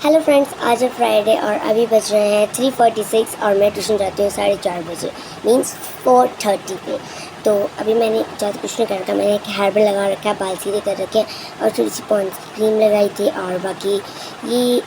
Hello friends, आज है Friday और अभी बज रहे हैं 3:46 और मैं ट्यूशन जाती हूँ 4:30 बजे, मीन्स 4:30 पे। तो अभी मैंने ज़्यादा कुछ नहीं कर रखा, मैंने एक हेयर बैंड लगा रखा है, बाल सीधे कर रखे हैं और थोड़ी सी पॉन्स की क्रीम लगाई थी। और बाकी ये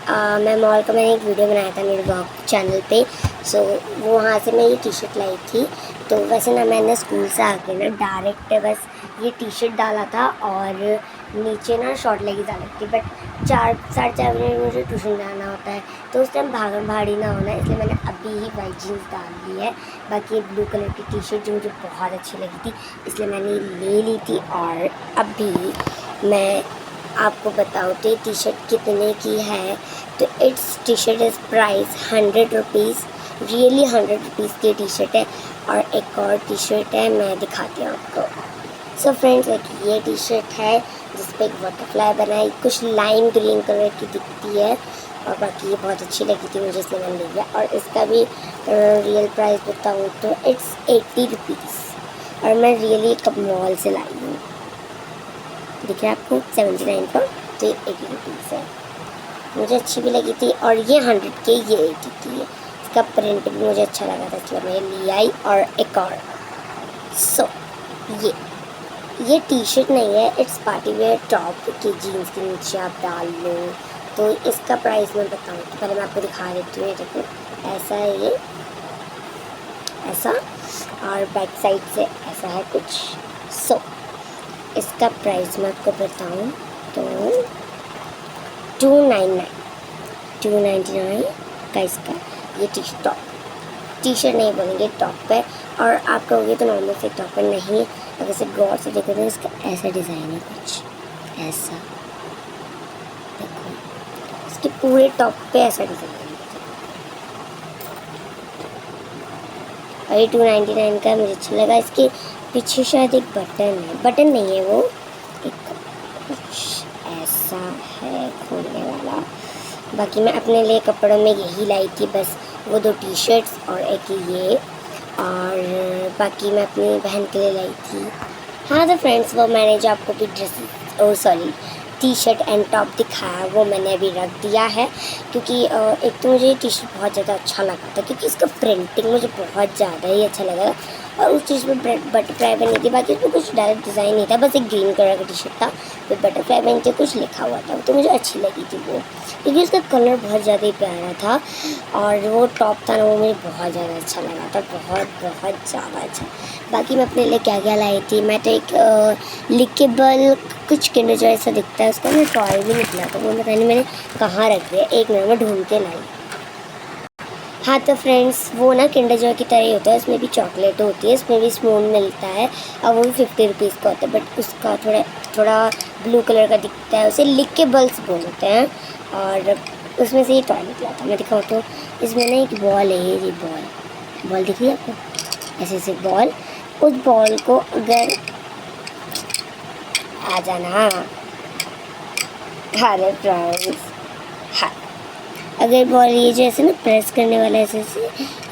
मैं मॉल का मैंने एक वीडियो बनाया था मेरे ब्लॉग चैनल पे, सो वो वहाँ से मैं ये टी शर्ट लाई थी। तो वैसे ना मैंने स्कूल से आके ना डायरेक्ट बस ये टी शर्ट डाला था और नीचे ना शॉर्ट लेगिंग्स डाली थी, बट 4-4:30 बजे मुझे ट्यूशन जाना होता है तो उस टाइम भागम भाड़ी ना होना, इसलिए मैंने अभी ही वाइट जीन्स डाल दी है। बाकी ये ब्लू कलर की टी शर्ट जो मुझे बहुत अच्छी लगी थी इसलिए मैंने ले ली थी। और अभी मैं आपको बताऊँ तो ये टी शर्ट कितने की है, तो it's T shirt is price 100 rupees, really 100 rupees की टी शर्ट है। और एक और टी शर्ट है, मैं दिखाती हूँ आपको। सो फ्रेंड्स, एक ये टी शर्ट है जिस पे एक बटरफ्लाई बना है, कुछ लाइम ग्रीन कलर की दिखती है और बाकी ये बहुत अच्छी लगी थी मुझे इसलिए मैंने ले लिया। और इसका भी रियल प्राइस बताऊँ तो इट्स 80 रुपीज़ और मैं रियली कब मॉल से लाई हूँ, दिख रहा है आपको 79 का, तो ये 80 रुपीज़ है। मुझे अच्छी भी लगी थी और ये 100 की, ये 80 की है। इसका प्रिंट भी मुझे अच्छा लगा था इसलिए मैं ले आई। और एक और सो ये टी शर्ट नहीं है, इट्स पार्टी वेयर टॉप की जीन्स के नीचे आप डाल लो। तो इसका प्राइस मैं बताऊँ तो पहले मैं आपको दिखा देती हूँ। देखो ऐसा है ये, ऐसा, और बैक साइड से ऐसा है कुछ। सो इसका प्राइस मैं आपको बताऊँ तो 299 का इसका ये टी शर्ट नहीं बोलेंगे, टॉप है। और आप कहोगे तो नॉर्मल से टॉप है, नहीं, अगर इसे गौर से देखो तो इसका ऐसा डिज़ाइन है, कुछ ऐसा देखो, इसके पूरे टॉप पे ऐसा डिज़ाइन है। और ये 299 का मुझे अच्छा लगा। इसके पीछे शायद एक बटन नहीं है, वो एक कुछ ऐसा है खोलने वाला। बाकी मैं अपने लिए कपड़ों में यही लाई थी, बस वो 2 टी शर्ट्स और एक ये, और बाकी मैं अपनी बहन के लिए लाई थी। हाँ तो फ्रेंड्स, वो मैंने जो आपको भी टी शर्ट एंड टॉप दिखाया वो मैंने अभी रख दिया है, क्योंकि एक तो मुझे ये टी शर्ट बहुत ज़्यादा अच्छा लगा था क्योंकि इसका प्रिंटिंग मुझे बहुत ज़्यादा ही अच्छा लगा और उस चीज़ में बटरफ्लाई बनी थी। बाकी उसमें कुछ डायरेक्ट डिज़ाइन नहीं था, बस एक ग्रीन कलर का टी शर्ट था, फिर बटरफ्लाई बनी थी, कुछ लिखा हुआ था, तो मुझे अच्छी लगी थी वो, क्योंकि उसका कलर बहुत ज़्यादा ही प्यारा था। और वो टॉप था ना, वो मुझे बहुत ज़्यादा अच्छा लगा था, बहुत ज़्यादा अच्छा। बाकी मैं अपने लिए क्या क्या लाई थी, मैं तो एक लिकेबल कुछ किंडर जॉय ऐसा दिखता है, उसका मैं टॉय भी निकला था, वो पता नहीं मैंने कहाँ रख दिया, एक मिनट में ढूंढ के लाई। हाँ तो फ्रेंड्स, वो ना किंडर जॉय की तरह ही होता है, उसमें भी चॉकलेट होती है, उसमें भी स्पून मिलता है और वो भी 50 रुपीज़ का होता है, बट उसका थोड़ा ब्लू कलर का दिखता है, उसे लिकेबल्स बोलते हैं। और उसमें से ये टॉय निकला था, मैं दिखाऊँ तो इसमें ना एक बॉल है, ये बॉल दिख रही है आपको, ऐसे बॉल, उस बॉल को अगर आ जाना, अरे फ्रेंड्स, हाँ, अगर बॉल ये जो ऐसे ना प्रेस करने वाला ऐसे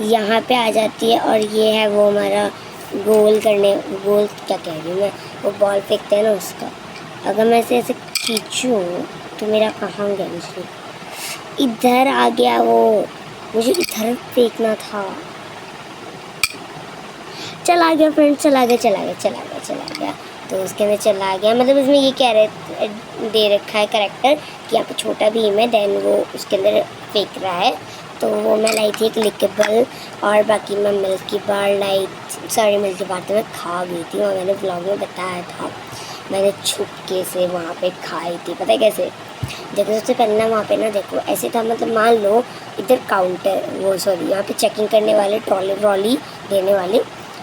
यहाँ पे आ जाती है, और ये है वो हमारा गोल क्या कह रही हूँ मैं, वो बॉल फेंकते हैं ना उसका, अगर मैं ऐसे खींचूँ तो मेरा कहाँ गया, मुझे इधर आ गया, वो मुझे इधर फेंकना था, चला गया फ्रेंड्स, चला गया। तो उसके अंदर चला गया, मतलब इसमें ये कह रहे दे रखा है करेक्टर कि यहाँ पे छोटा भीम है, देन वो उसके अंदर फेंक रहा है। तो वो मैं लाई थी एक लिकेबल, और बाकी मैं मिल्की बार मिल्की बार तो मैं खा गई थी, और मैंने ब्लॉग में बताया था, मैंने छुपके से वहाँ पे खाई थी। पता है कैसे? देखो सबसे पहले ना वहाँ पे ना देखो ऐसे था, मतलब मान लो इधर काउंटर यहाँ पे चेकिंग करने वाले, ट्रॉली देने वाले,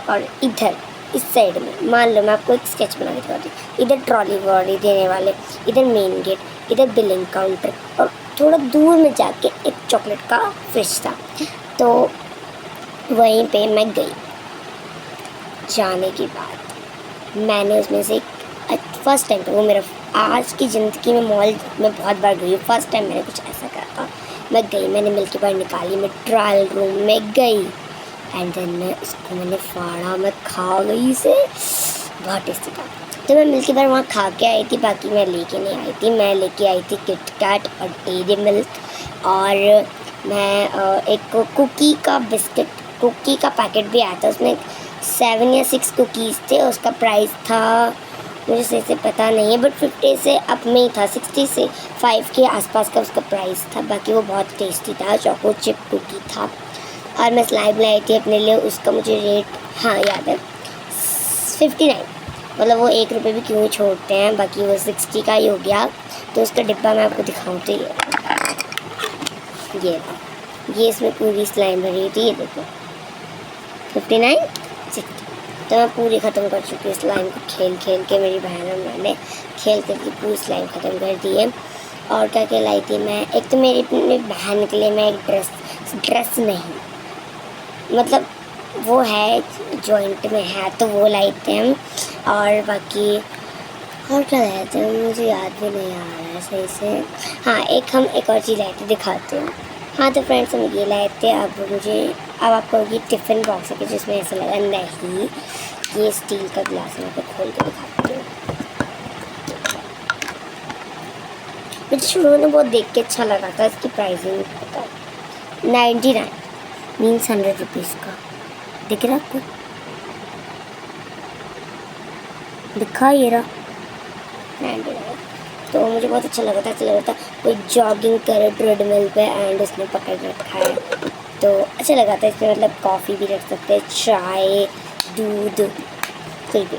और इधर इस साइड में मान लो, मैं आपको एक स्केच बना के दिखाती हूँ, इधर ट्रॉली देने वाले, इधर मेन गेट, इधर बिलिंग काउंटर, और थोड़ा दूर में जाके एक चॉकलेट का फ्रिज था। तो वहीं पे मैं गई, जाने के बाद मैंने उसमें से फर्स्ट टाइम, तो वो मेरा आज की ज़िंदगी में मॉल में बहुत बार गई, फर्स्ट टाइम मैंने कुछ ऐसा करा था। मैं गई, मैंने मिल्की बार निकाली, मैं ट्रायल रूम में गई, एंड देन मैं इसको मैंने फाड़ा, मैं खा गई इसे, बहुत टेस्टी था। तो मैं मिल्की बार वहाँ खा के आई थी, बाकी मैं लेके नहीं आई थी, मैं लेके आई थी किट कैट और डेयरी मिल्क और मैं एक कुकी का पैकेट भी आया था, उसमें 7 या 6 कुकीज़ थे। उसका प्राइस था, मुझे सही से पता नहीं है, बट 50 से अप में ही था, 60 से 5 के आसपास का उसका प्राइस था। बाकी वो बहुत टेस्टी था, चोको चिप कुकी था। और मैं स्लाइम लाई थी अपने लिए, उसका मुझे रेट हाँ याद है, 59। मतलब वो 1 रुपये भी क्यों छोड़ते हैं, बाकी वो 60 का ही हो गया। तो उसका डिब्बा मैं आपको दिखाऊँ तो ये इसमें पूरी स्लाइम भरी थी, ये देखो 59 60। तो मैं पूरी ख़त्म कर चुकी हूँ स्लाइम को, खेल खेल के। मेरी बहन और मैंने खेल करके पूरी स्लाइम ख़त्म कर दी है। और क्या क्या लाई थी मैं, एक तो मेरी अपनी बहन के लिए मैं एक ड्रेस नहीं, मतलब वो है जॉइंट में है तो वो लाई थे हम। और बाकी और क्या लाए थे मुझे याद भी नहीं आ रहा है सही से। हाँ, एक और चीज़ लाई थी, दिखाते हैं। हाँ तो फ्रेंड्स, हम ये लाए थे। अब आपको ये टिफ़िन बॉक्स है जिसमें ऐसा लगा नहीं, ये स्टील का ग्लास है। मैं आपको खोल के दिखाती हूँ। मुझे शुरू में बहुत देख के अच्छा लगा था, इसकी प्राइसिंग पता 99 मीन्स 100 रुपीज़ का। दिख रहा आपको, दिखा ये रहा 99। तो मुझे बहुत अच्छा लगा था कोई जॉगिंग करे ट्रेडमिल पे एंड उसने पकड़ रखा है, तो अच्छा लगा था। इसमें मतलब कॉफ़ी भी रख सकते हैं, चाय, दूध, कुछ भी।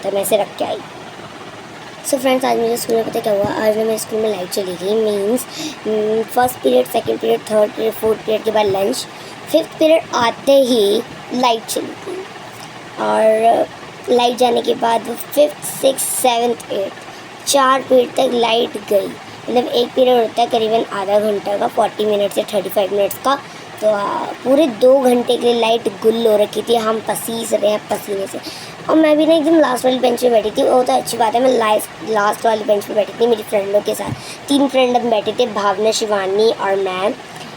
तो मैं इसे रख के आई। सो फ्रेंड्स, आज मेरे स्कूल में पता क्या हुआ, आज मेरे स्कूल में लाइट चली गई। Means first period, second period, third period, fourth period के बाद लंच, फिफ्थ पीरियड आते ही लाइट चली गई। और लाइट जाने के बाद वो 5th 6th 7th 8th 4 period तक लाइट गई। मतलब एक पीरियड होता है करीबन आधा घंटा का, 40 मिनट्स या 35 मिनट्स का। तो पूरे 2 घंटे के लिए लाइट गुल हो रखी थी। हम पसीज रहे हैं पसीने से। और मैं भी ना एकदम लास्ट वाली बेंच पे बैठी थी। वो तो अच्छी बात है, मैं लास्ट वाली बेंच पे बैठी थी मेरी फ्रेंडों के साथ। 3 फ्रेंड हम बैठे थे, भावना, शिवानी और मैं।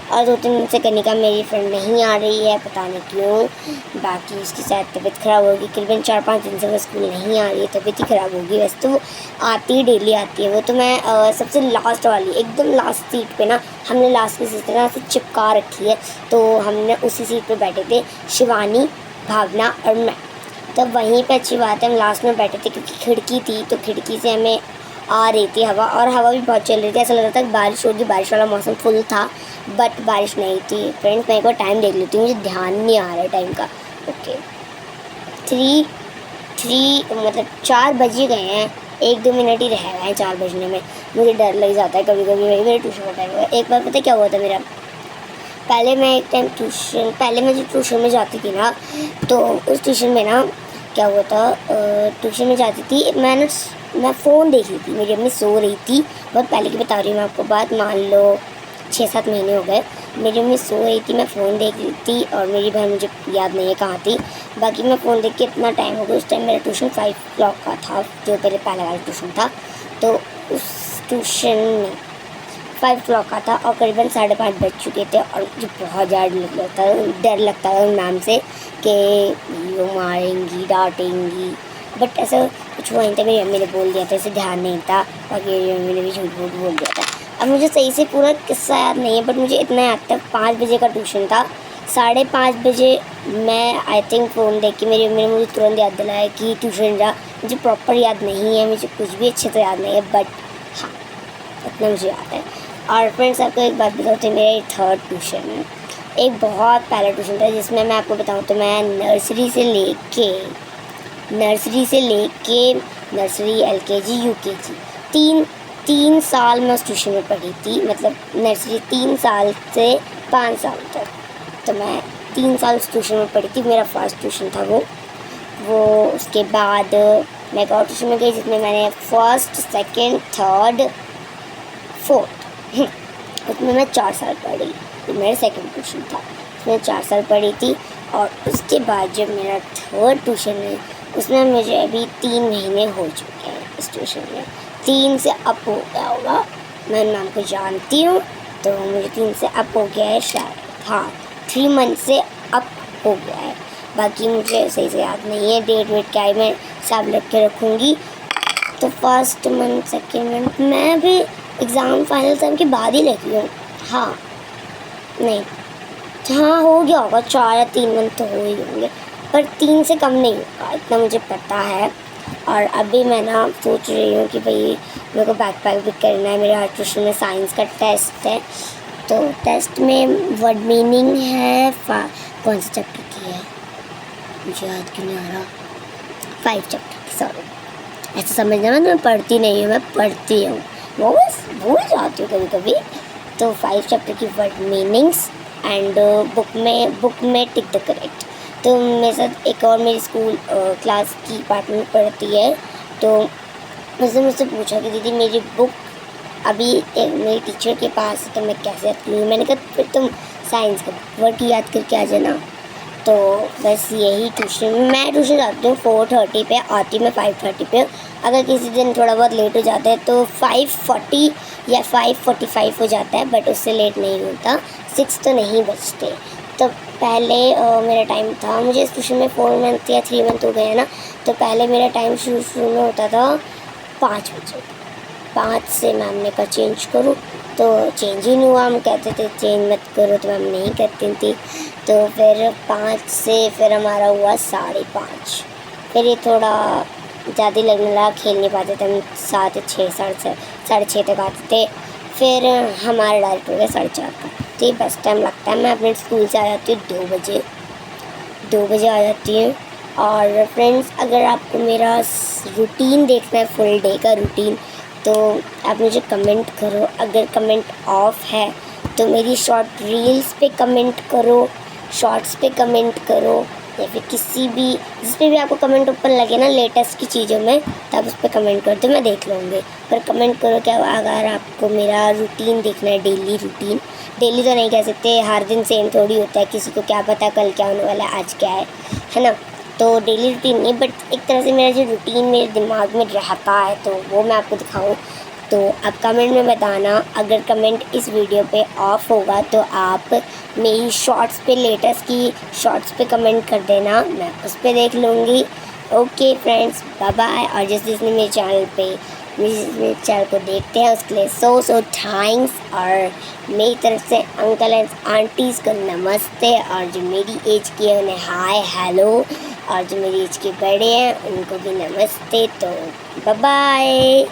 और 2-3 दिन से कनिका मेरी फ्रेंड नहीं आ रही है, पता नहीं क्यों। बाकी उसकी शायद तबीयत ख़राब होगी, करीबन 4-5 दिन से वो स्कूल नहीं आ रही है, तबीयत ही ख़राब होगी। वैसे तो वो आती डेली आती है वो। तो मैं सबसे लास्ट वाली, एकदम लास्ट सीट पे ना, हमने लास्ट की सीट तरह से चिपका रखी है। तो हमने उसी सीट पे बैठे थे, शिवानी, भावना और मैं। तो वहीं पे अच्छी बात है हम लास्ट में बैठे थे, क्योंकि खिड़की थी, तो खिड़की से हमें आ रही थी हवा, और हवा भी बहुत चल रही थी। ऐसा लग रहा था कि बारिश होगी, बारिश वाला मौसम फुल था, बट बारिश नहीं थी। फ्रेंड्स, मैं एक बार टाइम देख लेती हूँ, मुझे ध्यान नहीं आ रहा है टाइम का। ओके, 4 बज ही गए हैं, 1-2 मिनट ही रह गए हैं 4 बजने में। मुझे डर लग जाता है कभी कभी। मेरे ट्यूशन का टाइम हुआ एक बार, पता क्या हुआ था मेरा। पहले मैं जो ट्यूशन में जाती थी ना, तो उस ट्यूशन में ना क्या हुआ था, ट्यूशन में जाती थी मैं फ़ोन देख रही थी, मेरी अम्मी सो रही थी। बहुत पहले की बता रही हूँ मैं आपको बात, मान लो 6-7 महीने हो गए। मेरी अम्मी सो रही थी, मैं फ़ोन देख रही थी, और मेरी बहन मुझे याद नहीं है कहाँ थी। बाकी मैं फ़ोन देख के इतना टाइम हो गया। उस टाइम मेरा ट्यूशन 5 o'clock का था, जो पहले वाला ट्यूशन था। तो उस ट्यूशन में 5 o'clock का था, और करीबन 5:30 बज चुके थे। और मुझे बहुत डर लगता था मैम से कि वो मारेंगी, डांटेंगी, बट ऐसा कुछ हुआ नहीं था। मेरी अम्मी ने बोल दिया था, इसे ध्यान नहीं था, और मेरी अम्मी ने भी झूठ बोल दिया था। अब मुझे सही से पूरा किस्सा याद नहीं है, बट मुझे इतना याद था 5 बजे का ट्यूशन था। 5:30 बजे मैं आई थिंक फ़ोन देख के मेरी अम्मी ने मुझे तुरंत याद दिलाया कि ट्यूशन जा। मुझे प्रॉपर याद नहीं है, मुझे कुछ भी अच्छे से याद नहीं है, बट हाँ इतना मुझे याद है। और फ्रेंड्स, आपको एक बात बताती हूँ, मेरा 3rd ट्यूशन एक बहुत पहला ट्यूशन था, जिसमें मैं आपको बताऊँ तो मैं नर्सरी से लेके नर्सरी, LKG, UKG 3 साल मैं उस ट्यूशन में पढ़ी थी। मतलब नर्सरी 3 साल से 5 साल तक, तो मैं 3 साल उस ट्यूशन में पढ़ी थी। मेरा फर्स्ट ट्यूशन था वो। उसके बाद मैं एक और ट्यूशन में गई, जिसमें मैंने 1st, 2nd, 3rd, 4th उसमें मैं 4 साल पढ़ी। तो मेरा 2nd ट्यूशन था, उसमें 4 साल पढ़ी थी। और उसके बाद जब मेरा 3rd ट्यूशन है, उसमें मुझे अभी 3 महीने हो चुके हैं इस ट्यूशन में। 3 से अप हो गया होगा, मैं नाम को जानती हूँ, तो मुझे 3 से अप हो गया है शायद। हाँ, 3 मंथ से अप हो गया है। बाकी मुझे सही से याद नहीं है, डेट वेट क्या है, मैं सब लिख के रखूँगी। तो 1st मंथ, 2nd मंथ मैं भी एग्ज़ाम फाइनल टाइम के बाद ही लिखी हूँ। हाँ, नहीं, हाँ हो गया होगा 4 या 3 मंथ तो हो ही होंगे, पर 3 से कम नहीं होगा, इतना मुझे पता है। और अभी मैं ना सोच रही हूँ कि भाई मेरे को बैकपैक भी करना है, मेरे आज ट्यूशन में साइंस का टेस्ट है, तो टेस्ट में वर्ड मीनिंग है कौन से चैप्टर की है मुझे याद क्यों नहीं आ रहा, 5 चैप्टर की, सॉरी ऐसा समझना मत, मैं पढ़ती नहीं हूँ, मैं पढ़ती हूँ, वो बस भूल जाती हूँ कभी कभी। तो 5 चैप्टर की वर्ड मीनिंग्स एंड बुक में टिक द करेक्ट। तो मेरे साथ एक और मेरी स्कूल क्लास की पार्टनर पढ़ती है, तो उसने मुझसे पूछा कि दीदी मेरी बुक अभी एक मेरी टीचर के पास है तो मैं कैसे याद करूँ। मैंने कहा फिर तुम साइंस का वर्ड याद करके आ जाना। तो बस यही मैं ट्यूशन जाती हूँ 4:30 पे, आती मैं 5:30 पे। अगर किसी दिन थोड़ा बहुत लेट हो जाता है तो 5:40 या 5:45 हो जाता है, बट उससे लेट नहीं होता, 6 तो नहीं बजते। तो पहले मेरा टाइम था, मुझे इस ट्यूशन में 4 मंथ या 3 मंथ हो गए हैं ना, तो पहले मेरा टाइम शुरू में होता था 5 बजे। 5 से मैम ने कहा चेंज करो, तो चेंज ही नहीं हुआ। हम कहते थे चेंज मत करो, तो मैम नहीं करती थी। तो फिर 5 से फिर हमारा हुआ 5:30। फिर ये थोड़ा ज़्यादा लगने लगा, खेल नहीं पाते थे हम, 7, 6, 6:30 तक आते थे। फिर हमारा डायरेक्ट हो गया 4:30 का। तो ये बस टाइम लगता है। मैं अपने स्कूल से आ जाती हूँ 2 बजे आ जाती हूँ। और फ्रेंड्स, अगर आपको मेरा रूटीन देखना है, फुल डे का रूटीन, तो आप मुझे कमेंट करो। अगर कमेंट ऑफ है तो मेरी शॉर्ट रील्स पे कमेंट करो, शॉर्ट्स पे कमेंट करो, या फिर किसी भी जिस पे भी आपको कमेंट ओपन लगे ना लेटेस्ट की चीज़ों में, तब उस पर कमेंट कर दो, मैं देख लूँगी। पर कमेंट करो क्या अगर आपको मेरा रूटीन देखना है, डेली रूटीन। डेली तो नहीं कह सकते, हर दिन सेम थोड़ी होता है, किसी को क्या पता कल क्या होने वाला है, आज क्या है ना। तो डेली रूटीन नहीं, बट एक तरह से मेरा जो रूटीन मेरे दिमाग में रहता है तो वो मैं आपको दिखाऊँ। तो आप कमेंट में बताना। अगर कमेंट इस वीडियो पे ऑफ होगा तो आप मेरी शॉर्ट्स पे, लेटेस्ट की शॉर्ट्स पे कमेंट कर देना, मैं उस पर देख लूँगी। Okay friends, bye bye. और जिसने मेरे चैनल को देखते हैं उसके लिए सो थैंक्स। और मेरी तरफ से अंकल एंड आंटीज़ को नमस्ते, और जो मेरी एज की है उन्हें हाय हेलो, और जो मेरी एज के बड़े हैं उनको भी नमस्ते। तो बाय बाय।